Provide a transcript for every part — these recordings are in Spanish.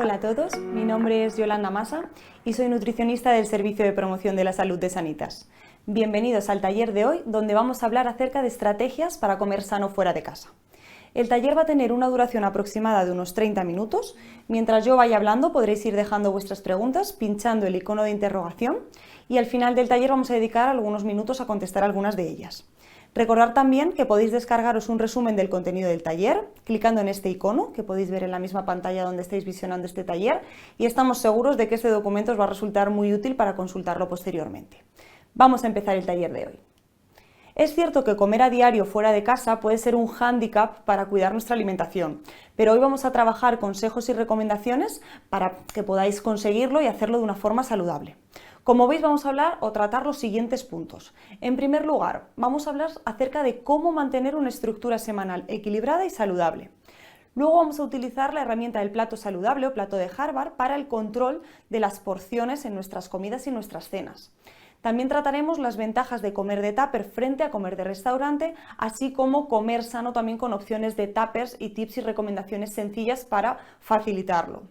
Hola a todos, mi nombre es Yolanda Massa y soy nutricionista del Servicio de Promoción de la Salud de Sanitas. Bienvenidos al taller de hoy, donde vamos a hablar acerca de estrategias para comer sano fuera de casa. El taller va a tener una duración aproximada de unos 30 minutos. Mientras yo vaya hablando podréis ir dejando vuestras preguntas pinchando el icono de interrogación y al final del taller vamos a dedicar algunos minutos a contestar algunas de ellas. Recordad también que podéis descargaros un resumen del contenido del taller clicando en este icono que podéis ver en la misma pantalla donde estáis visionando este taller y estamos seguros de que este documento os va a resultar muy útil para consultarlo posteriormente. Vamos a empezar el taller de hoy. Es cierto que comer a diario fuera de casa puede ser un hándicap para cuidar nuestra alimentación, pero hoy vamos a trabajar consejos y recomendaciones para que podáis conseguirlo y hacerlo de una forma saludable. Como veis, vamos a hablar o tratar los siguientes puntos. En primer lugar, vamos a hablar acerca de cómo mantener una estructura semanal equilibrada y saludable. Luego vamos a utilizar la herramienta del plato saludable o plato de Harvard para el control de las porciones en nuestras comidas y nuestras cenas. También trataremos las ventajas de comer de tupper frente a comer de restaurante, así como comer sano también con opciones de tuppers y tips y recomendaciones sencillas para facilitarlo.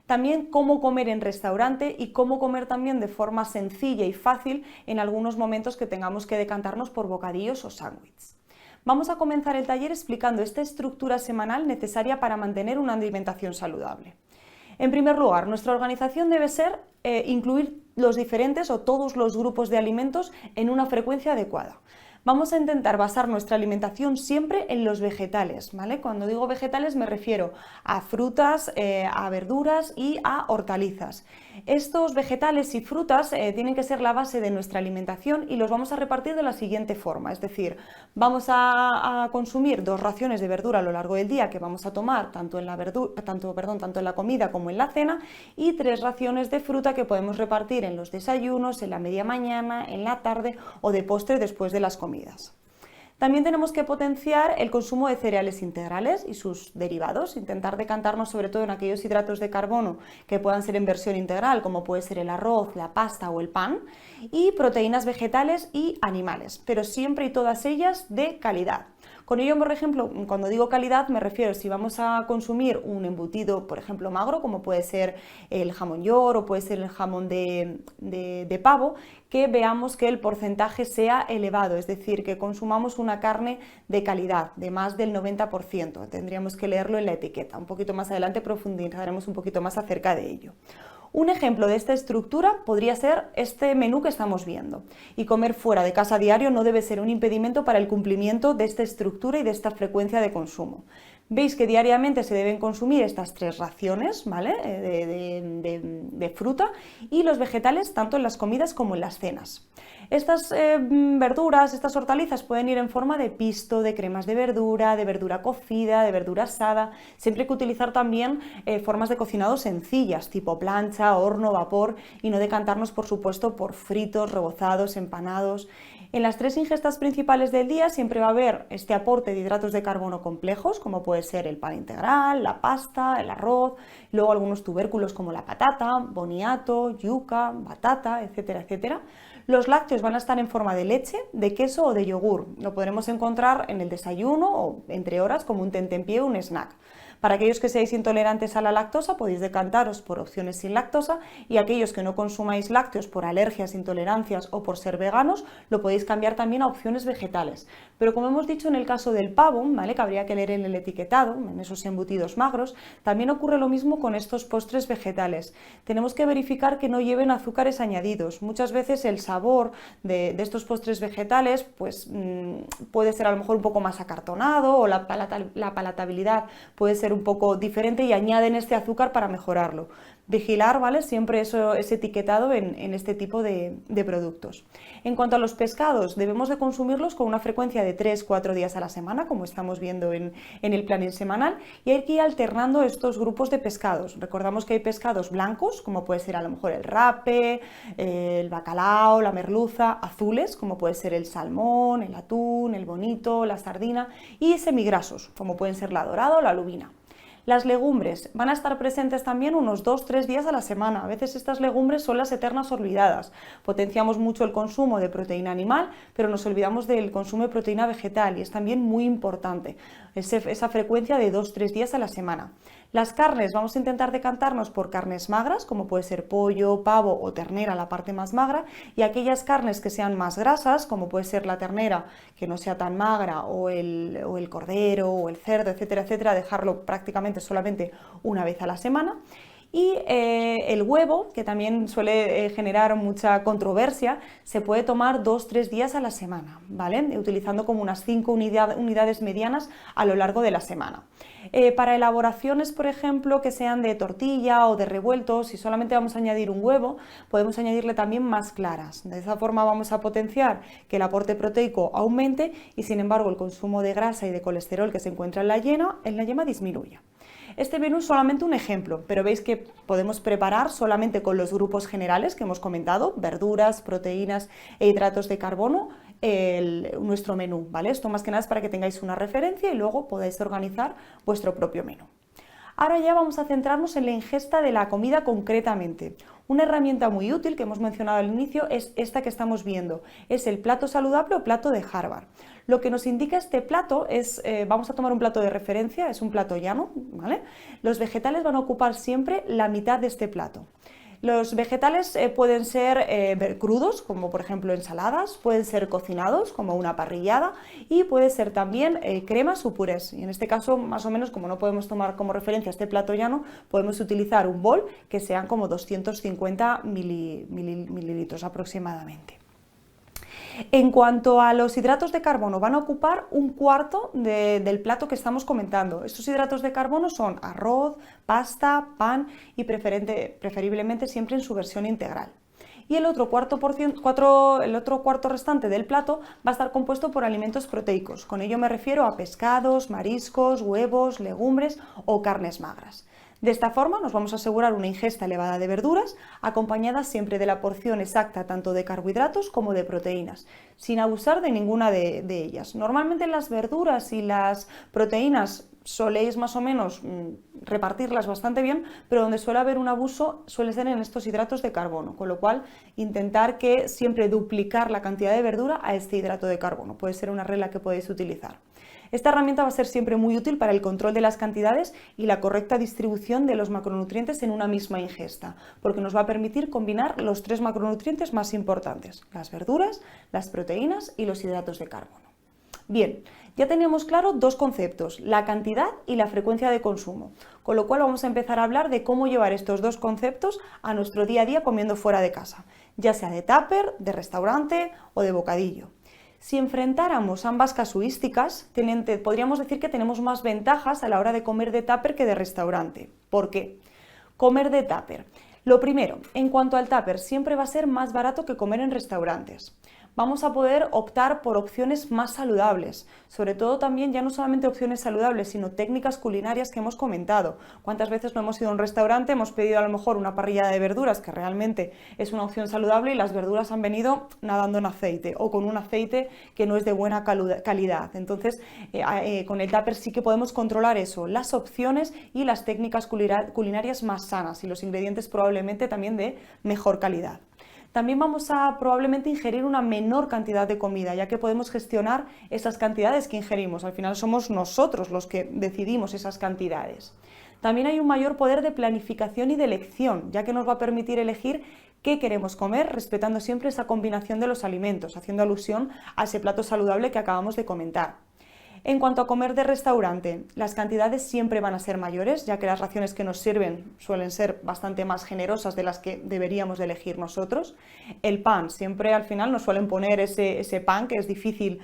También cómo comer en restaurante y cómo comer también de forma sencilla y fácil en algunos momentos que tengamos que decantarnos por bocadillos o sándwiches. Vamos a comenzar el taller explicando esta estructura semanal necesaria para mantener una alimentación saludable. En primer lugar, nuestra organización debe ser incluir los diferentes o todos los grupos de alimentos en una frecuencia adecuada. Vamos a intentar basar nuestra alimentación siempre en los vegetales, ¿vale? Cuando digo vegetales me refiero a frutas, a verduras y a hortalizas. Estos vegetales y frutas tienen que ser la base de nuestra alimentación y los vamos a repartir de la siguiente forma, es decir, vamos a consumir 2 raciones de verdura a lo largo del día que vamos a tomar tanto en la comida como en la cena y 3 raciones de fruta que podemos repartir en los desayunos, en la media mañana, en la tarde o de postre después de las comidas. También tenemos que potenciar el consumo de cereales integrales y sus derivados, intentar decantarnos sobre todo en aquellos hidratos de carbono que puedan ser en versión integral, como puede ser el arroz, la pasta o el pan, y proteínas vegetales y animales, pero siempre y todas ellas de calidad. Con ello, por ejemplo, cuando digo calidad me refiero si vamos a consumir un embutido, por ejemplo, magro, como puede ser el jamón york o puede ser el jamón de pavo, que veamos que el porcentaje sea elevado, es decir, que consumamos una carne de calidad, de más del 90%. Tendríamos que leerlo en la etiqueta. Un poquito más adelante profundizaremos un poquito más acerca de ello. Un ejemplo de esta estructura podría ser este menú que estamos viendo. Y comer fuera de casa a diario no debe ser un impedimento para el cumplimiento de esta estructura y de esta frecuencia de consumo. Veis que diariamente se deben consumir estas 3 raciones, ¿vale? de fruta y los vegetales tanto en las comidas como en las cenas. Estas verduras, estas hortalizas pueden ir en forma de pisto, de cremas de verdura cocida, de verdura asada. Siempre hay que utilizar también formas de cocinado sencillas, tipo plancha, horno, vapor y no decantarnos, por supuesto, por fritos, rebozados, empanados. En las 3 ingestas principales del día siempre va a haber este aporte de hidratos de carbono complejos, como puede ser el pan integral, la pasta, el arroz, luego algunos tubérculos como la patata, boniato, yuca, batata, etcétera, etcétera. Los lácteos van a estar en forma de leche, de queso o de yogur. Lo podremos encontrar en el desayuno o entre horas como un tentempié o un snack. Para aquellos que seáis intolerantes a la lactosa podéis decantaros por opciones sin lactosa y aquellos que no consumáis lácteos por alergias, intolerancias o por ser veganos lo podéis cambiar también a opciones vegetales. Pero como hemos dicho en el caso del pavo, ¿vale? Que habría que leer en el etiquetado, en esos embutidos magros, también ocurre lo mismo con estos postres vegetales. Tenemos que verificar que no lleven azúcares añadidos. Muchas veces el sabor de estos postres vegetales pues, puede ser a lo mejor un poco más acartonado o la palatabilidad puede ser un poco diferente y añaden este azúcar para mejorarlo. Vigilar, ¿vale? Siempre ese etiquetado en este tipo de productos. En cuanto a los pescados, debemos de consumirlos con una frecuencia de 3-4 días a la semana, como estamos viendo en el planning semanal, y hay que ir alternando estos grupos de pescados. Recordamos que hay pescados blancos, como puede ser a lo mejor el rape, el bacalao, la merluza, azules, como puede ser el salmón, el atún, el bonito, la sardina, y semigrasos, como pueden ser la dorada o la lubina. Las legumbres van a estar presentes también unos 2-3 días a la semana. A veces estas legumbres son las eternas olvidadas. Potenciamos mucho el consumo de proteína animal, pero nos olvidamos del consumo de proteína vegetal y es también muy importante esa frecuencia de 2-3 días a la semana. Las carnes, vamos a intentar decantarnos por carnes magras, como puede ser pollo, pavo o ternera, la parte más magra, y aquellas carnes que sean más grasas, como puede ser la ternera, que no sea tan magra, o el cordero, o el cerdo, etcétera, etcétera, dejarlo prácticamente solamente una vez a la semana. Y el huevo, que también suele generar mucha controversia, se puede tomar 2-3 días a la semana, ¿vale? Utilizando como unas 5 unidades medianas a lo largo de la semana. Para elaboraciones, por ejemplo, que sean de tortilla o de revueltos, si solamente vamos a añadir un huevo, podemos añadirle también más claras. De esa forma vamos a potenciar que el aporte proteico aumente y, sin embargo, el consumo de grasa y de colesterol que se encuentra en la yema disminuya. Este menú es solamente un ejemplo, pero veis que podemos preparar solamente con los grupos generales que hemos comentado, verduras, proteínas e hidratos de carbono, nuestro menú, ¿vale? Esto más que nada es para que tengáis una referencia y luego podáis organizar vuestro propio menú. Ahora ya vamos a centrarnos en la ingesta de la comida concretamente. Una herramienta muy útil que hemos mencionado al inicio es esta que estamos viendo, es el plato saludable o plato de Harvard. Lo que nos indica este plato es, vamos a tomar un plato de referencia, es un plato llano, ¿vale? Los vegetales van a ocupar siempre la mitad de este plato. Los vegetales pueden ser crudos, como por ejemplo ensaladas, pueden ser cocinados, como una parrillada, y puede ser también cremas o purés. Y en este caso, más o menos, como no podemos tomar como referencia este plato llano, podemos utilizar un bol que sean como 250 mililitros aproximadamente. En cuanto a los hidratos de carbono, van a ocupar un cuarto del plato que estamos comentando. Estos hidratos de carbono son arroz, pasta, pan y preferiblemente siempre en su versión integral. Y el otro cuarto restante del plato va a estar compuesto por alimentos proteicos. Con ello me refiero a pescados, mariscos, huevos, legumbres o carnes magras. De esta forma nos vamos a asegurar una ingesta elevada de verduras, acompañada siempre de la porción exacta tanto de carbohidratos como de proteínas, sin abusar de ninguna de ellas. Normalmente las verduras y las proteínas soléis más o menos repartirlas bastante bien, pero donde suele haber un abuso suele ser en estos hidratos de carbono, con lo cual intentar que siempre duplicar la cantidad de verdura a este hidrato de carbono. Puede ser una regla que podéis utilizar. Esta herramienta va a ser siempre muy útil para el control de las cantidades y la correcta distribución de los macronutrientes en una misma ingesta, porque nos va a permitir combinar los 3 macronutrientes más importantes, las verduras, las proteínas y los hidratos de carbono. Bien, ya tenemos claro 2 conceptos, la cantidad y la frecuencia de consumo, con lo cual vamos a empezar a hablar de cómo llevar estos 2 conceptos a nuestro día a día comiendo fuera de casa, ya sea de tupper, de restaurante o de bocadillo. Si enfrentáramos ambas casuísticas, podríamos decir que tenemos más ventajas a la hora de comer de tupper que de restaurante. ¿Por qué? Comer de tupper. Lo primero, en cuanto al tupper, siempre va a ser más barato que comer en restaurantes. Vamos a poder optar por opciones más saludables, sobre todo también ya no solamente opciones saludables, sino técnicas culinarias que hemos comentado. ¿Cuántas veces no hemos ido a un restaurante, hemos pedido a lo mejor una parrillada de verduras, que realmente es una opción saludable, y las verduras han venido nadando en aceite o con un aceite que no es de buena calidad? Entonces, con el tupper sí que podemos controlar eso, las opciones y las técnicas culinarias más sanas y los ingredientes probablemente también de mejor calidad. También vamos a probablemente ingerir una menor cantidad de comida, ya que podemos gestionar esas cantidades que ingerimos. Al final somos nosotros los que decidimos esas cantidades. También hay un mayor poder de planificación y de elección, ya que nos va a permitir elegir qué queremos comer, respetando siempre esa combinación de los alimentos, haciendo alusión a ese plato saludable que acabamos de comentar. En cuanto a comer de restaurante, las cantidades siempre van a ser mayores, ya que las raciones que nos sirven suelen ser bastante más generosas de las que deberíamos de elegir nosotros. El pan, siempre al final nos suelen poner ese pan que es difícil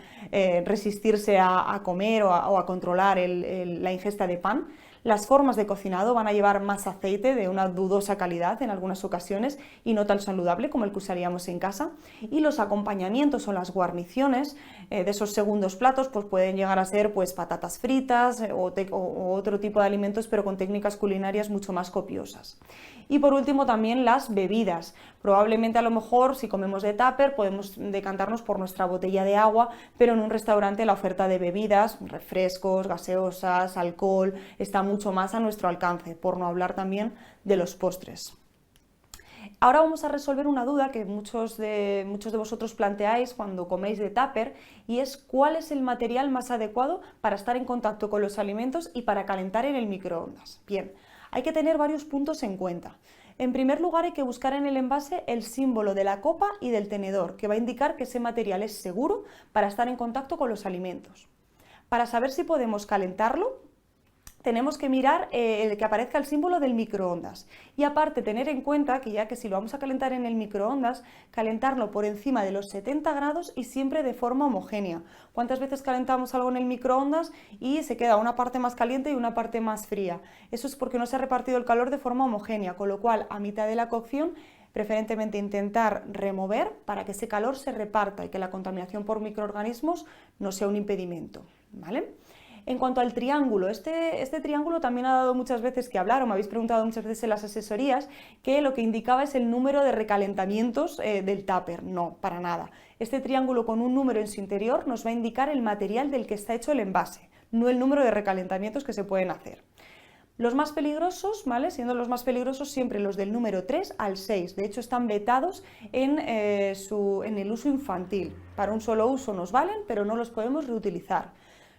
resistirse a comer o a controlar la ingesta de pan. Las formas de cocinado van a llevar más aceite de una dudosa calidad en algunas ocasiones y no tan saludable como el que usaríamos en casa. Y los acompañamientos o las guarniciones de esos segundos platos pues pueden llegar a ser pues patatas fritas o otro tipo de alimentos, pero con técnicas culinarias mucho más copiosas. Y por último también las bebidas. Probablemente a lo mejor si comemos de tupper podemos decantarnos por nuestra botella de agua, pero en un restaurante la oferta de bebidas, refrescos, gaseosas, alcohol, está mucho más a nuestro alcance, por no hablar también de los postres. Ahora vamos a resolver una duda que muchos de vosotros planteáis cuando coméis de tupper, y es cuál es el material más adecuado para estar en contacto con los alimentos y para calentar en el microondas. Bien, hay que tener varios puntos en cuenta. En primer lugar, hay que buscar en el envase el símbolo de la copa y del tenedor, que va a indicar que ese material es seguro para estar en contacto con los alimentos. Para saber si podemos calentarlo, tenemos que mirar que aparezca el símbolo del microondas, y aparte tener en cuenta que si lo vamos a calentar en el microondas, calentarlo por encima de los 70 grados y siempre de forma homogénea. ¿Cuántas veces calentamos algo en el microondas y se queda una parte más caliente y una parte más fría? Eso es porque no se ha repartido el calor de forma homogénea, con lo cual a mitad de la cocción preferentemente intentar remover para que ese calor se reparta y que la contaminación por microorganismos no sea un impedimento, ¿vale? En cuanto al triángulo, este triángulo también ha dado muchas veces que hablar, o me habéis preguntado muchas veces en las asesorías, que lo que indicaba es el número de recalentamientos del tupper. No, para nada. Este triángulo con un número en su interior nos va a indicar el material del que está hecho el envase, no el número de recalentamientos que se pueden hacer. Los más peligrosos, ¿vale? Siendo los más peligrosos siempre los del número 3 al 6, de hecho están vetados en el uso infantil. Para un solo uso nos valen, pero no los podemos reutilizar.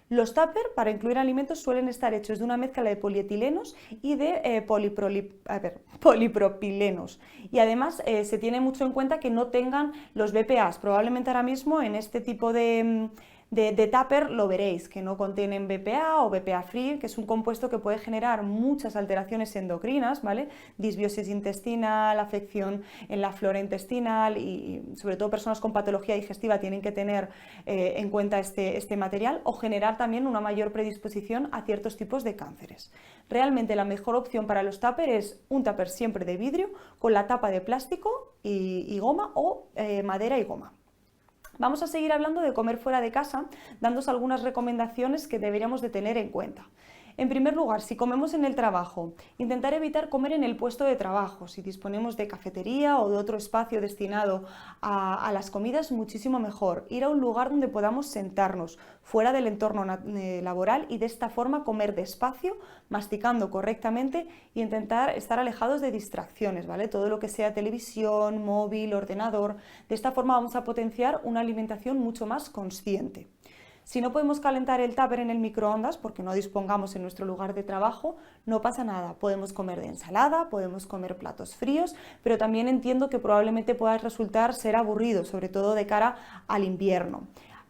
Los tupper para incluir alimentos suelen estar hechos de una mezcla de polietilenos y de polipropilenos, y además se tiene mucho en cuenta que no tengan los BPAs. Probablemente ahora mismo en este tipo de tupper lo veréis, que no contienen BPA o BPA free, que es un compuesto que puede generar muchas alteraciones endocrinas, ¿vale? Disbiosis intestinal, afección en la flora intestinal, y sobre todo personas con patología digestiva tienen que tener en cuenta este material, o generar también una mayor predisposición a ciertos tipos de cánceres. Realmente la mejor opción para los tupper es un tupper siempre de vidrio con la tapa de plástico y goma, o madera y goma. Vamos a seguir hablando de comer fuera de casa, dándos algunas recomendaciones que deberíamos de tener en cuenta. En primer lugar, si comemos en el trabajo, intentar evitar comer en el puesto de trabajo. Si disponemos de cafetería o de otro espacio destinado a las comidas, muchísimo mejor. Ir a un lugar donde podamos sentarnos, fuera del entorno laboral, y de esta forma comer despacio, masticando correctamente, y intentar estar alejados de distracciones, ¿vale? Todo lo que sea televisión, móvil, ordenador. De esta forma vamos a potenciar una alimentación mucho más consciente. Si no podemos calentar el tupper en el microondas porque no dispongamos en nuestro lugar de trabajo, no pasa nada. Podemos comer de ensalada, podemos comer platos fríos, pero también entiendo que probablemente pueda resultar ser aburrido, sobre todo de cara al invierno.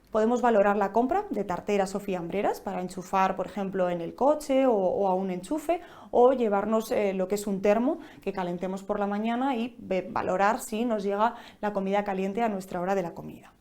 Podemos valorar la compra de tarteras o fiambreras para enchufar, por ejemplo, en el coche o a un enchufe, o llevarnos lo que es un termo que calentemos por la mañana y valorar si nos llega la comida caliente a nuestra hora de la comida.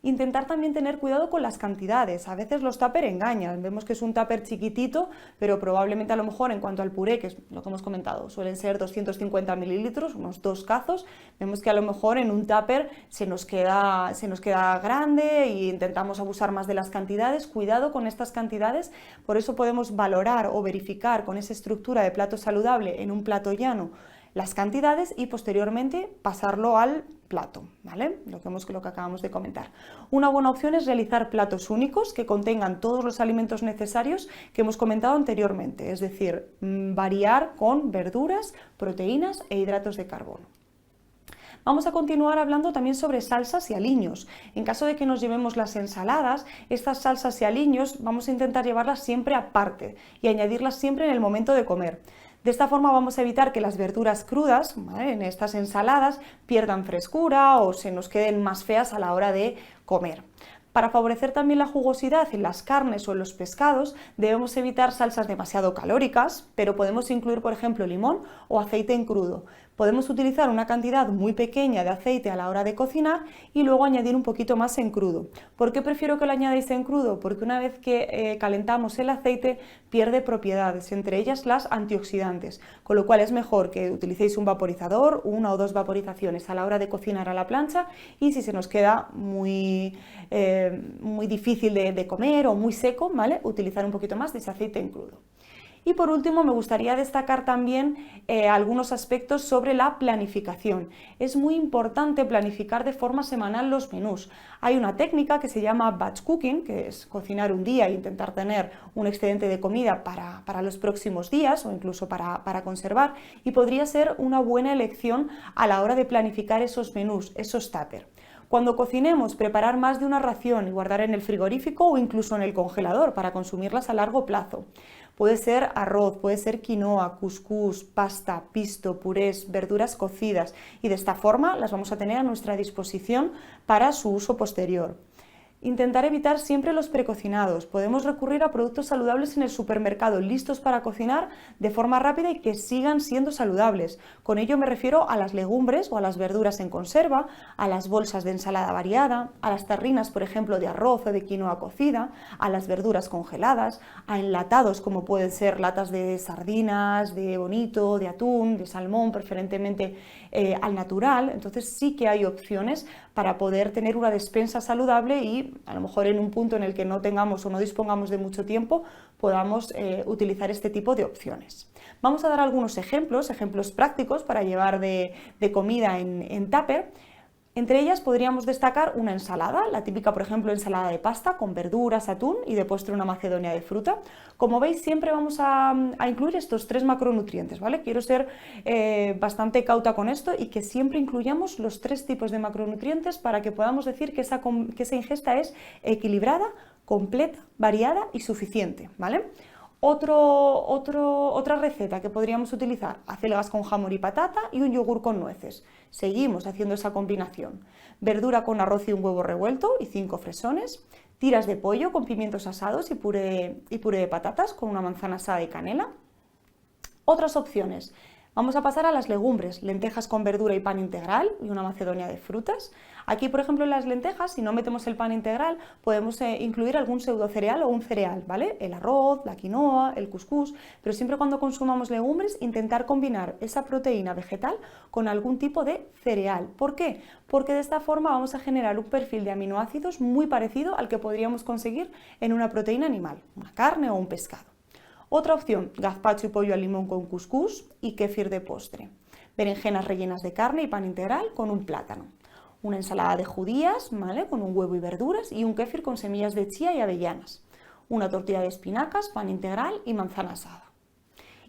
Intentar también tener cuidado con las cantidades. A veces los tupper engañan, vemos que es un tupper chiquitito, pero probablemente a lo mejor en cuanto al puré, que es lo que hemos comentado, suelen ser 250 mililitros, unos 2 cazos, vemos que a lo mejor en un tupper se nos queda grande e intentamos abusar más de las cantidades. Cuidado con estas cantidades, por eso podemos valorar o verificar con esa estructura de plato saludable en un plato llano las cantidades y posteriormente pasarlo al plato, ¿vale? Lo que acabamos de comentar. Una buena opción es realizar platos únicos que contengan todos los alimentos necesarios que hemos comentado anteriormente, es decir, variar con verduras, proteínas e hidratos de carbono. Vamos a continuar hablando también sobre salsas y aliños. En caso de que nos llevemos las ensaladas, estas salsas y aliños vamos a intentar llevarlas siempre aparte y añadirlas siempre en el momento de comer. De esta forma vamos a evitar que las verduras crudas, ¿vale?, en estas ensaladas pierdan frescura o se nos queden más feas a la hora de comer. Para favorecer también la jugosidad en las carnes o en los pescados, debemos evitar salsas demasiado calóricas, pero podemos incluir, por ejemplo, limón o aceite en crudo. Podemos utilizar una cantidad muy pequeña de aceite a la hora de cocinar y luego añadir un poquito más en crudo. ¿Por qué prefiero que lo añadáis en crudo? Porque una vez que calentamos el aceite pierde propiedades, entre ellas las antioxidantes, con lo cual es mejor que utilicéis un vaporizador, 1 o 2 vaporizaciones a la hora de cocinar a la plancha, y si se nos queda muy difícil de comer o muy seco, ¿vale?, utilizar un poquito más de ese aceite en crudo. Y por último, me gustaría destacar también algunos aspectos sobre la planificación. Es muy importante planificar de forma semanal los menús. Hay una técnica que se llama batch cooking, que es cocinar un día e intentar tener un excedente de comida para los próximos días o incluso para conservar, y podría ser una buena elección a la hora de planificar esos menús, esos tupper. Cuando cocinemos, preparar más de una ración y guardar en el frigorífico o incluso en el congelador para consumirlas a largo plazo. Puede ser arroz, puede ser quinoa, cuscús, pasta, pisto, purés, verduras cocidas, y de esta forma las vamos a tener a nuestra disposición para su uso posterior. Intentar evitar siempre los precocinados. Podemos recurrir a productos saludables en el supermercado, listos para cocinar de forma rápida y que sigan siendo saludables. Con ello me refiero a las legumbres o a las verduras en conserva, a las bolsas de ensalada variada, a las tarrinas, por ejemplo, de arroz o de quinoa cocida, a las verduras congeladas, a enlatados como pueden ser latas de sardinas, de bonito, de atún, de salmón, preferentemente al natural. Entonces sí que hay opciones para poder tener una despensa saludable y a lo mejor en un punto en el que no tengamos o no dispongamos de mucho tiempo podamos utilizar este tipo de opciones. Vamos a dar algunos ejemplos prácticos para llevar de comida en tupper. Entre ellas podríamos destacar una ensalada, la típica, por ejemplo, ensalada de pasta con verduras, atún y de postre una macedonia de fruta. Como veis, siempre vamos a incluir estos 3 macronutrientes, ¿vale? Quiero ser bastante cauta con esto y que siempre incluyamos los 3 tipos de macronutrientes para que podamos decir que esa ingesta es equilibrada, completa, variada y suficiente, ¿vale? Otra receta que podríamos utilizar, acelgas con jamón y patata y un yogur con nueces. Seguimos haciendo esa combinación. Verdura con arroz y un huevo revuelto y 5 fresones. Tiras de pollo con pimientos asados y puré de patatas con una manzana asada y canela. Otras opciones. Vamos a pasar a las legumbres, lentejas con verdura y pan integral y una macedonia de frutas. Aquí, por ejemplo, en las lentejas, si no metemos el pan integral, podemos incluir algún pseudocereal o un cereal, ¿vale? El arroz, la quinoa, el cuscús, pero siempre cuando consumamos legumbres, intentar combinar esa proteína vegetal con algún tipo de cereal. ¿Por qué? Porque de esta forma vamos a generar un perfil de aminoácidos muy parecido al que podríamos conseguir en una proteína animal, una carne o un pescado. Otra opción, gazpacho y pollo al limón con cuscús y kéfir de postre. Berenjenas rellenas de carne y pan integral con un plátano. Una ensalada de judías, ¿vale? Con un huevo y verduras y un kéfir con semillas de chía y avellanas. Una tortilla de espinacas, pan integral y manzana asada.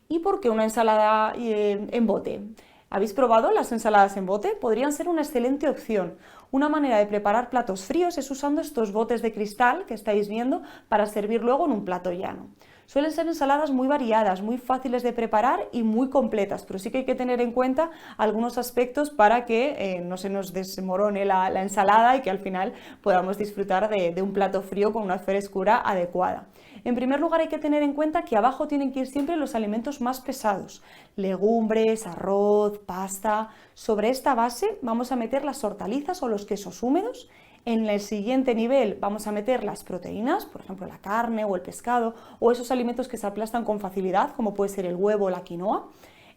¿Y por qué una ensalada en bote? ¿Habéis probado las ensaladas en bote? Podrían ser una excelente opción. Una manera de preparar platos fríos es usando estos botes de cristal que estáis viendo para servir luego en un plato llano. Suelen ser ensaladas muy variadas, muy fáciles de preparar y muy completas, pero sí que hay que tener en cuenta algunos aspectos para que no se nos desmorone la ensalada y que al final podamos disfrutar de un plato frío con una frescura adecuada. En primer lugar, hay que tener en cuenta que abajo tienen que ir siempre los alimentos más pesados, legumbres, arroz, pasta. Sobre esta base vamos a meter las hortalizas o los quesos húmedos. En el siguiente nivel vamos a meter las proteínas, por ejemplo la carne o el pescado, o esos alimentos que se aplastan con facilidad, como puede ser el huevo o la quinoa.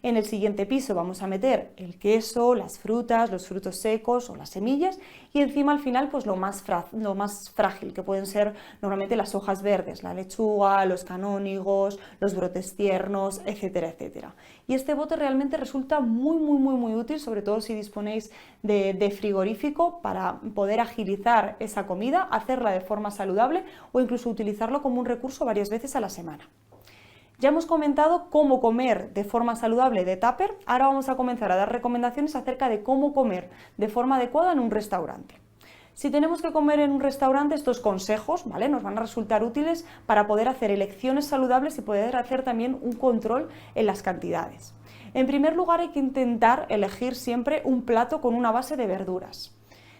En el siguiente piso vamos a meter el queso, las frutas, los frutos secos o las semillas, y encima al final pues lo más frágil, que pueden ser normalmente las hojas verdes, la lechuga, los canónigos, los brotes tiernos, etcétera, etcétera. Y este bote realmente resulta muy útil, sobre todo si disponéis de frigorífico, para poder agilizar esa comida, hacerla de forma saludable o incluso utilizarlo como un recurso varias veces a la semana. Ya hemos comentado cómo comer de forma saludable de tupper, ahora vamos a comenzar a dar recomendaciones acerca de cómo comer de forma adecuada en un restaurante. Si tenemos que comer en un restaurante, estos consejos, ¿vale?, nos van a resultar útiles para poder hacer elecciones saludables y poder hacer también un control en las cantidades. En primer lugar, hay que intentar elegir siempre un plato con una base de verduras.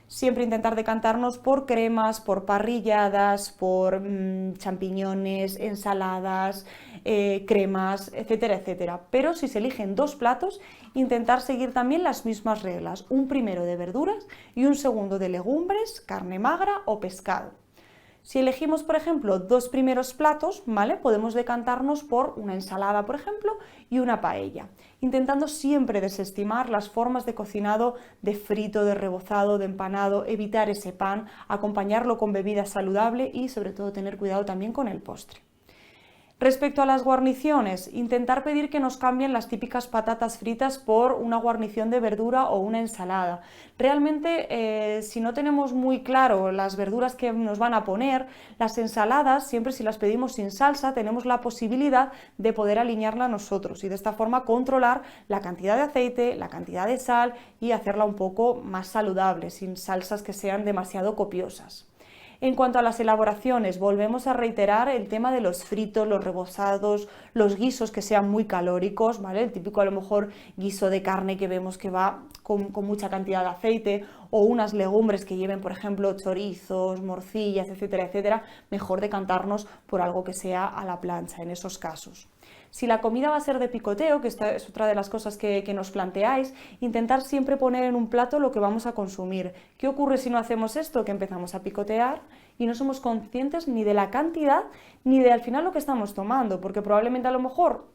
Siempre intentar decantarnos por cremas, por parrilladas, por champiñones, ensaladas, cremas, etcétera, etcétera. Pero si se eligen 2 platos, intentar seguir también las mismas reglas. Un primero de verduras y un segundo de legumbres, carne magra o pescado. Si elegimos, por ejemplo, 2 primeros platos, ¿vale?, podemos decantarnos por una ensalada, por ejemplo, y una paella, intentando siempre desestimar las formas de cocinado, de frito, de rebozado, de empanado, evitar ese pan, acompañarlo con bebida saludable y sobre todo tener cuidado también con el postre. Respecto a las guarniciones, intentar pedir que nos cambien las típicas patatas fritas por una guarnición de verdura o una ensalada. Realmente, si no tenemos muy claro las verduras que nos van a poner, las ensaladas, siempre si las pedimos sin salsa, tenemos la posibilidad de poder alinearla nosotros y de esta forma controlar la cantidad de aceite, la cantidad de sal y hacerla un poco más saludable, sin salsas que sean demasiado copiosas. En cuanto a las elaboraciones, volvemos a reiterar el tema de los fritos, los rebozados, los guisos que sean muy calóricos, ¿vale? El típico a lo mejor guiso de carne que vemos que va con mucha cantidad de aceite, o unas legumbres que lleven, por ejemplo, chorizos, morcillas, etcétera, etcétera, mejor decantarnos por algo que sea a la plancha en esos casos. Si la comida va a ser de picoteo, que esta es otra de las cosas que nos planteáis, intentar siempre poner en un plato lo que vamos a consumir. ¿Qué ocurre si no hacemos esto? Que empezamos a picotear y no somos conscientes ni de la cantidad ni de al final lo que estamos tomando, porque probablemente a lo mejor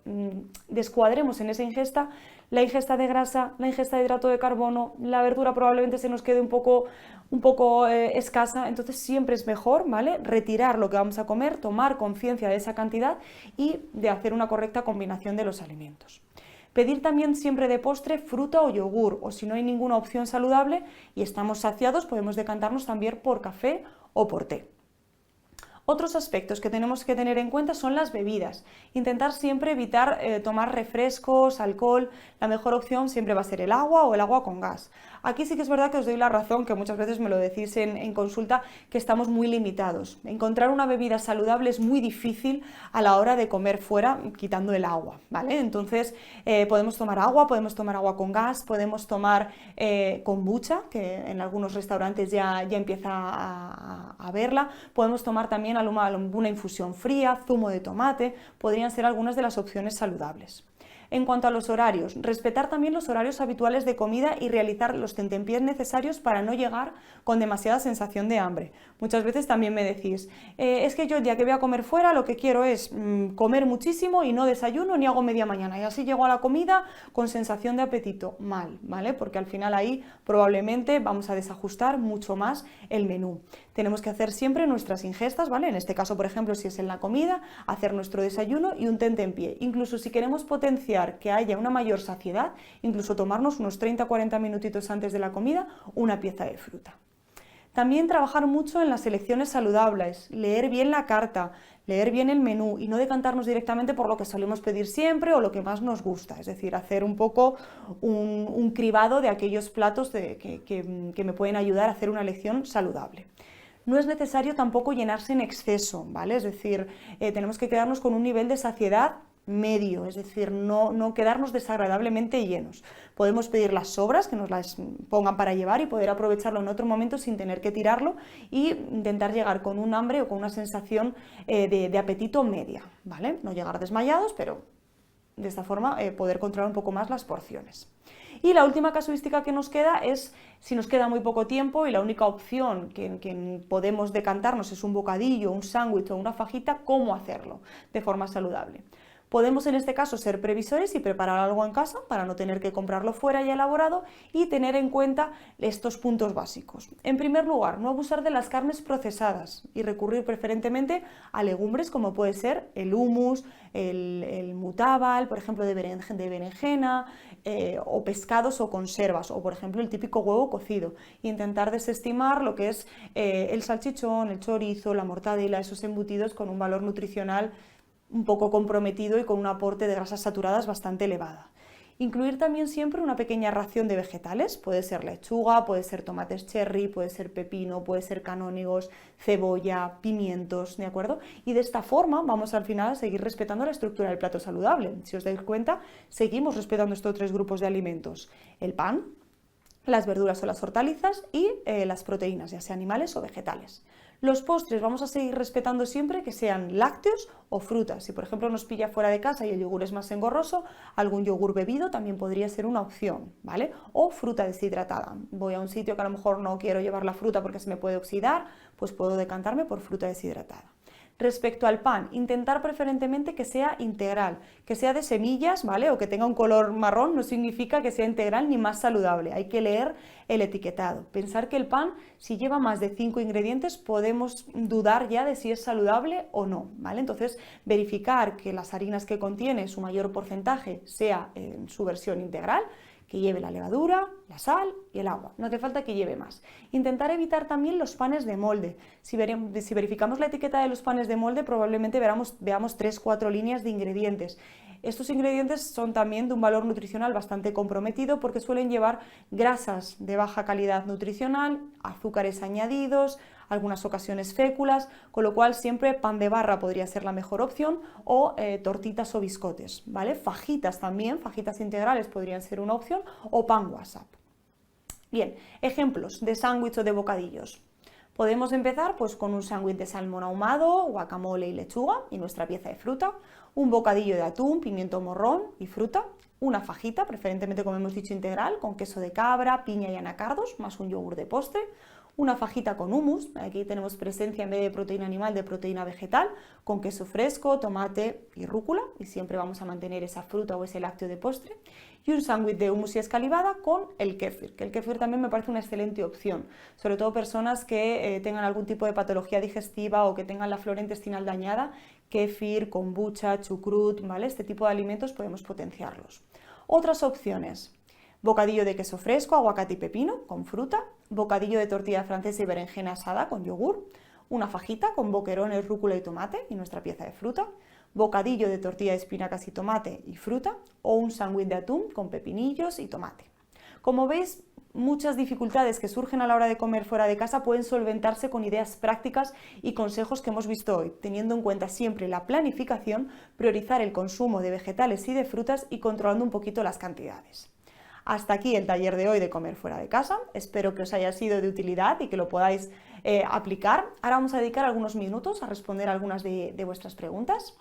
descuadremos en esa ingesta la ingesta de grasa, la ingesta de hidrato de carbono, la verdura probablemente se nos quede un poco escasa, entonces siempre es mejor, ¿vale?, retirar lo que vamos a comer, tomar conciencia de esa cantidad y de hacer una correcta combinación de los alimentos. Pedir también siempre de postre fruta o yogur, o si no hay ninguna opción saludable y estamos saciados, podemos decantarnos también por café o por té. Otros aspectos que tenemos que tener en cuenta son las bebidas. Intentar siempre evitar tomar refrescos, alcohol. La mejor opción siempre va a ser el agua o el agua con gas. Aquí sí que es verdad que os doy la razón, que muchas veces me lo decís en consulta, que estamos muy limitados. Encontrar una bebida saludable es muy difícil a la hora de comer fuera, quitando el agua, ¿vale? Entonces podemos tomar agua con gas, podemos tomar kombucha, que en algunos restaurantes ya empieza a verla, podemos tomar también alguna infusión fría, zumo de tomate, podrían ser algunas de las opciones saludables. En cuanto a los horarios, respetar también los horarios habituales de comida y realizar los tentempiés necesarios para no llegar con demasiada sensación de hambre. Muchas veces también me decís, es que yo el día que voy a comer fuera lo que quiero es comer muchísimo y no desayuno ni hago media mañana y así llego a la comida con sensación de apetito. Mal, ¿vale? Porque al final ahí probablemente vamos a desajustar mucho más el menú. Tenemos que hacer siempre nuestras ingestas, ¿vale? En este caso, por ejemplo, si es en la comida, hacer nuestro desayuno y un tentempié. Incluso si queremos potenciar que haya una mayor saciedad, incluso tomarnos unos 30-40 minutitos antes de la comida una pieza de fruta. También trabajar mucho en las elecciones saludables, leer bien la carta, leer bien el menú y no decantarnos directamente por lo que solemos pedir siempre o lo que más nos gusta, es decir, hacer un poco un cribado de aquellos platos que me pueden ayudar a hacer una elección saludable. No es necesario tampoco llenarse en exceso, ¿vale? Es decir, tenemos que quedarnos con un nivel de saciedad medio, es decir, no quedarnos desagradablemente llenos. Podemos pedir las sobras, que nos las pongan para llevar y poder aprovecharlo en otro momento sin tener que tirarlo e intentar llegar con un hambre o con una sensación de apetito media, ¿vale? No llegar desmayados, pero de esta forma poder controlar un poco más las porciones. Y la última casuística que nos queda es si nos queda muy poco tiempo y la única opción que podemos decantarnos es un bocadillo, un sándwich o una fajita, ¿cómo hacerlo de forma saludable? Podemos en este caso ser previsores y preparar algo en casa para no tener que comprarlo fuera ya elaborado y tener en cuenta estos puntos básicos. En primer lugar, no abusar de las carnes procesadas y recurrir preferentemente a legumbres como puede ser el hummus, el mutábal, por ejemplo de berenjena, o pescados o conservas, o por ejemplo el típico huevo cocido. E intentar desestimar lo que es el salchichón, el chorizo, la mortadela, esos embutidos con un valor nutricional un poco comprometido y con un aporte de grasas saturadas bastante elevada. Incluir también siempre una pequeña ración de vegetales, puede ser lechuga, puede ser tomates cherry, puede ser pepino, puede ser canónigos, cebolla, pimientos, ¿de acuerdo? Y de esta forma vamos al final a seguir respetando la estructura del plato saludable. Si os dais cuenta, seguimos respetando estos tres grupos de alimentos: el pan, las verduras o las hortalizas y las proteínas, ya sea animales o vegetales. Los postres vamos a seguir respetando siempre que sean lácteos o frutas. Si por ejemplo nos pilla fuera de casa y el yogur es más engorroso, algún yogur bebido también podría ser una opción, ¿vale? O fruta deshidratada. Voy a un sitio que a lo mejor no quiero llevar la fruta porque se me puede oxidar, pues puedo decantarme por fruta deshidratada. Respecto al pan, intentar preferentemente que sea integral, que sea de semillas, ¿vale? O que tenga un color marrón no significa que sea integral ni más saludable. Hay que leer el etiquetado. Pensar que el pan, si lleva más de 5 ingredientes, podemos dudar ya de si es saludable o no, ¿vale? Entonces, verificar que las harinas que contiene, su mayor porcentaje, sea en su versión integral, que lleve la levadura, la sal y el agua. No hace falta que lleve más. Intentar evitar también los panes de molde. Si verificamos la etiqueta de los panes de molde, probablemente veamos 3-4 líneas de ingredientes. Estos ingredientes son también de un valor nutricional bastante comprometido porque suelen llevar grasas de baja calidad nutricional, azúcares añadidos, algunas ocasiones féculas, con lo cual siempre pan de barra podría ser la mejor opción o tortitas o biscotes, ¿vale? Fajitas también, fajitas integrales podrían ser una opción o pan WhatsApp. Bien, ejemplos de sándwich o de bocadillos. Podemos empezar pues, con un sándwich de salmón ahumado, guacamole y lechuga y nuestra pieza de fruta, un bocadillo de atún, pimiento morrón y fruta, una fajita, preferentemente como hemos dicho integral, con queso de cabra, piña y anacardos, más un yogur de postre, una fajita con hummus, aquí tenemos presencia en vez de proteína animal de proteína vegetal, con queso fresco, tomate y rúcula, y siempre vamos a mantener esa fruta o ese lácteo de postre, y un sándwich de hummus y escalivada con el kéfir, que el kéfir también me parece una excelente opción, sobre todo personas que tengan algún tipo de patología digestiva o que tengan la flora intestinal dañada, kéfir, kombucha, chucrut, ¿vale? Este tipo de alimentos podemos potenciarlos. Otras opciones. Bocadillo de queso fresco, aguacate y pepino con fruta, bocadillo de tortilla francesa y berenjena asada con yogur, una fajita con boquerones, rúcula y tomate y nuestra pieza de fruta, bocadillo de tortilla de espinacas y tomate y fruta o un sándwich de atún con pepinillos y tomate. Como veis, muchas dificultades que surgen a la hora de comer fuera de casa pueden solventarse con ideas prácticas y consejos que hemos visto hoy, teniendo en cuenta siempre la planificación, priorizar el consumo de vegetales y de frutas y controlando un poquito las cantidades. Hasta aquí el taller de hoy de comer fuera de casa. Espero que os haya sido de utilidad y que lo podáis aplicar. Ahora vamos a dedicar algunos minutos a responder algunas de vuestras preguntas.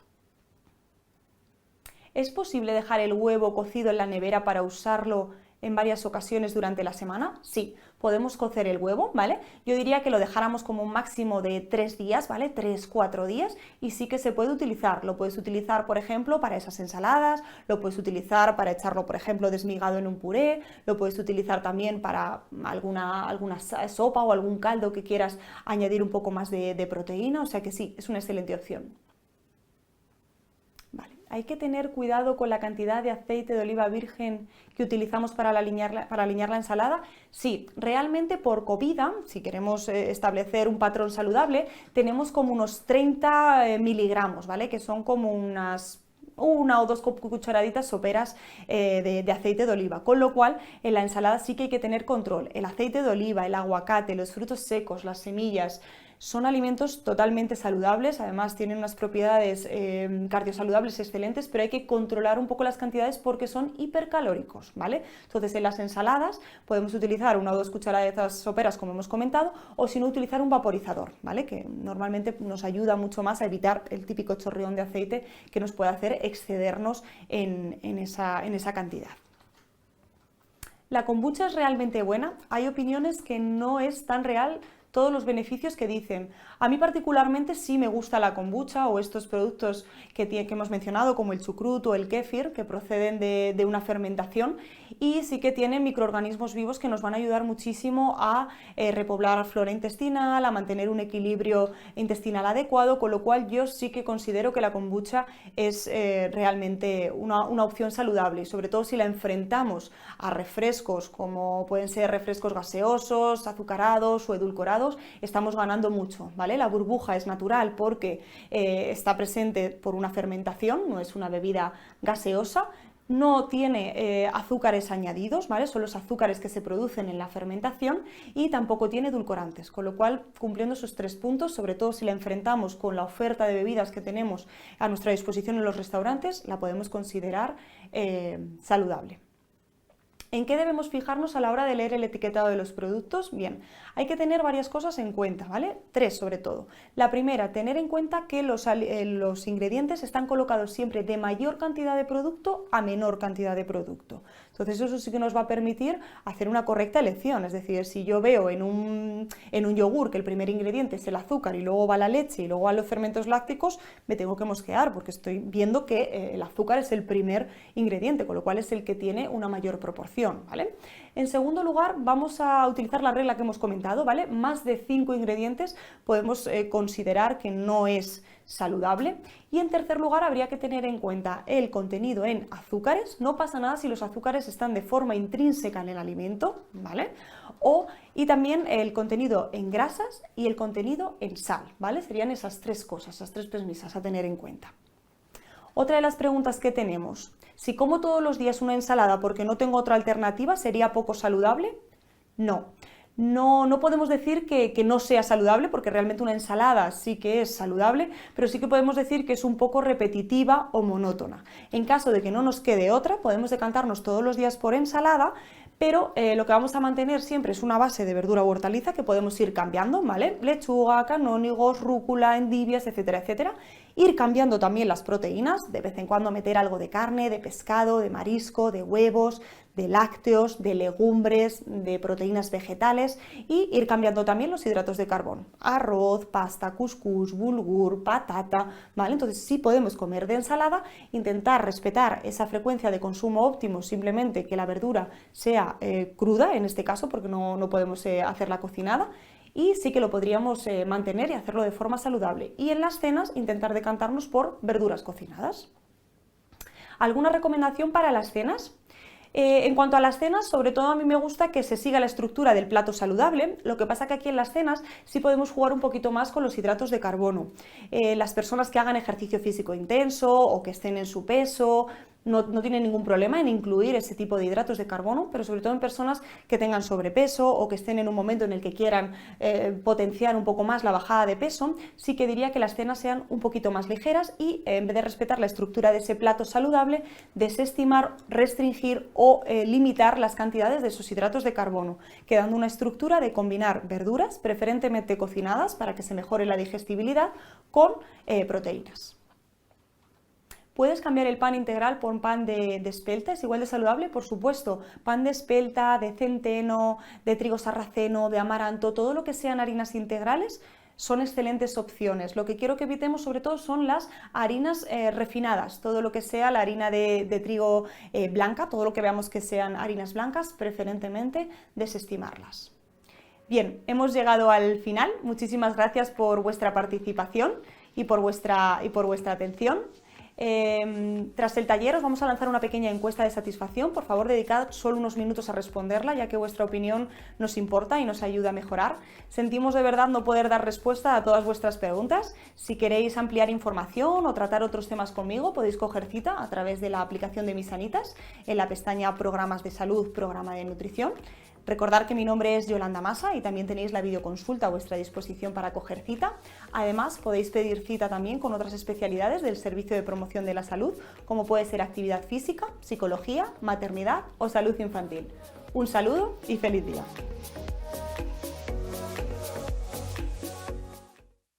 ¿Es posible dejar el huevo cocido en la nevera para usarlo en varias ocasiones durante la semana? Sí, podemos cocer el huevo, ¿vale? Yo diría que lo dejáramos como un máximo de 3 días, ¿vale? 3-4 días y sí que se puede utilizar. Lo puedes utilizar, por ejemplo, para esas ensaladas, lo puedes utilizar para echarlo, por ejemplo, desmigado en un puré, lo puedes utilizar también para alguna sopa o algún caldo que quieras añadir un poco más de proteína, o sea que sí, es una excelente opción. ¿Hay que tener cuidado con la cantidad de aceite de oliva virgen que utilizamos para alinear la ensalada? Sí, realmente por comida, si queremos establecer un patrón saludable, tenemos como unos 30 miligramos, ¿vale? Que son como una o 2 cucharaditas soperas de aceite de oliva, con lo cual en la ensalada sí que hay que tener control. El aceite de oliva, el aguacate, los frutos secos, las semillas, son alimentos totalmente saludables, además tienen unas propiedades cardiosaludables excelentes, pero hay que controlar un poco las cantidades porque son hipercalóricos, ¿vale? Entonces en las ensaladas podemos utilizar 1 o 2 cucharadas soperas, como hemos comentado, o si no utilizar un vaporizador, ¿vale? Que normalmente nos ayuda mucho más a evitar el típico chorreón de aceite que nos puede hacer excedernos en esa cantidad. ¿La kombucha es realmente buena? Hay opiniones que no es tan real todos los beneficios que dicen. A mí particularmente sí me gusta la kombucha o estos productos que hemos mencionado como el chucrut o el kéfir que proceden de una fermentación y sí que tienen microorganismos vivos que nos van a ayudar muchísimo a repoblar flora intestinal, a mantener un equilibrio intestinal adecuado, con lo cual yo sí que considero que la kombucha es realmente una opción saludable y sobre todo si la enfrentamos a refrescos como pueden ser refrescos gaseosos, azucarados o edulcorados, estamos ganando mucho, ¿vale? La burbuja es natural porque está presente por una fermentación, no es una bebida gaseosa, no tiene azúcares añadidos, ¿vale? Son los azúcares que se producen en la fermentación y tampoco tiene edulcorantes, con lo cual cumpliendo esos 3 puntos, sobre todo si la enfrentamos con la oferta de bebidas que tenemos a nuestra disposición en los restaurantes, la podemos considerar saludable. ¿En qué debemos fijarnos a la hora de leer el etiquetado de los productos? Bien, hay que tener varias cosas en cuenta, ¿vale? 3 sobre todo. La primera, tener en cuenta que los ingredientes están colocados siempre de mayor cantidad de producto a menor cantidad de producto. Entonces eso sí que nos va a permitir hacer una correcta elección, es decir, si yo veo en un yogur que el primer ingrediente es el azúcar y luego va la leche y luego van los fermentos lácticos, me tengo que mosquear porque estoy viendo que el azúcar es el primer ingrediente, con lo cual es el que tiene una mayor proporción, ¿vale? En segundo lugar, vamos a utilizar la regla que hemos comentado, ¿vale? Más de 5 ingredientes podemos considerar que no es saludable. Y en tercer lugar, habría que tener en cuenta el contenido en azúcares. No pasa nada si los azúcares están de forma intrínseca en el alimento, ¿vale? Y también el contenido en grasas y el contenido en sal, ¿vale? Serían esas 3 cosas, esas 3 premisas a tener en cuenta. Otra de las preguntas que tenemos, si como todos los días una ensalada porque no tengo otra alternativa, ¿sería poco saludable? No. No podemos decir que no sea saludable, porque realmente una ensalada sí que es saludable, pero sí que podemos decir que es un poco repetitiva o monótona. En caso de que no nos quede otra, podemos decantarnos todos los días por ensalada, pero lo que vamos a mantener siempre es una base de verdura o hortaliza que podemos ir cambiando, ¿vale? Lechuga, canónigos, rúcula, endivias, etcétera, etcétera. Ir cambiando también las proteínas, de vez en cuando meter algo de carne, de pescado, de marisco, de huevos, de lácteos, de legumbres, de proteínas vegetales y ir cambiando también los hidratos de carbono. Arroz, pasta, cuscús, bulgur, patata, ¿vale? Entonces sí podemos comer de ensalada, intentar respetar esa frecuencia de consumo óptimo, simplemente que la verdura sea cruda, en este caso, porque no podemos hacerla cocinada, y sí que lo podríamos mantener y hacerlo de forma saludable. Y en las cenas intentar decantarnos por verduras cocinadas. ¿Alguna recomendación para las cenas? En cuanto a las cenas, sobre todo a mí me gusta que se siga la estructura del plato saludable, lo que pasa que aquí en las cenas sí podemos jugar un poquito más con los hidratos de carbono. Las personas que hagan ejercicio físico intenso o que estén en su peso, no tienen ningún problema en incluir ese tipo de hidratos de carbono, pero sobre todo en personas que tengan sobrepeso o que estén en un momento en el que quieran potenciar un poco más la bajada de peso, sí que diría que las cenas sean un poquito más ligeras y en vez de respetar la estructura de ese plato saludable, desestimar, restringir o limitar las cantidades de esos hidratos de carbono, quedando una estructura de combinar verduras, preferentemente cocinadas para que se mejore la digestibilidad, con proteínas. ¿Puedes cambiar el pan integral por pan de espelta? ¿Es igual de saludable? Por supuesto. Pan de espelta, de centeno, de trigo sarraceno, de amaranto, todo lo que sean harinas integrales son excelentes opciones. Lo que quiero que evitemos sobre todo son las harinas refinadas, todo lo que sea la harina de trigo blanca, todo lo que veamos que sean harinas blancas, preferentemente desestimarlas. Bien, hemos llegado al final. Muchísimas gracias por vuestra participación y por vuestra atención. Tras el taller os vamos a lanzar una pequeña encuesta de satisfacción. Por favor, dedicad solo unos minutos a responderla, ya que vuestra opinión nos importa y nos ayuda a mejorar. Sentimos de verdad no poder dar respuesta a todas vuestras preguntas. Si queréis ampliar información o tratar otros temas conmigo, podéis coger cita a través de la aplicación de Mi Sanitas en la pestaña Programas de Salud, Programa de Nutrición. Recordad que mi nombre es Yolanda Masa y también tenéis la videoconsulta a vuestra disposición para coger cita. Además, podéis pedir cita también con otras especialidades del Servicio de Promoción de la Salud, como puede ser actividad física, psicología, maternidad o salud infantil. Un saludo y feliz día.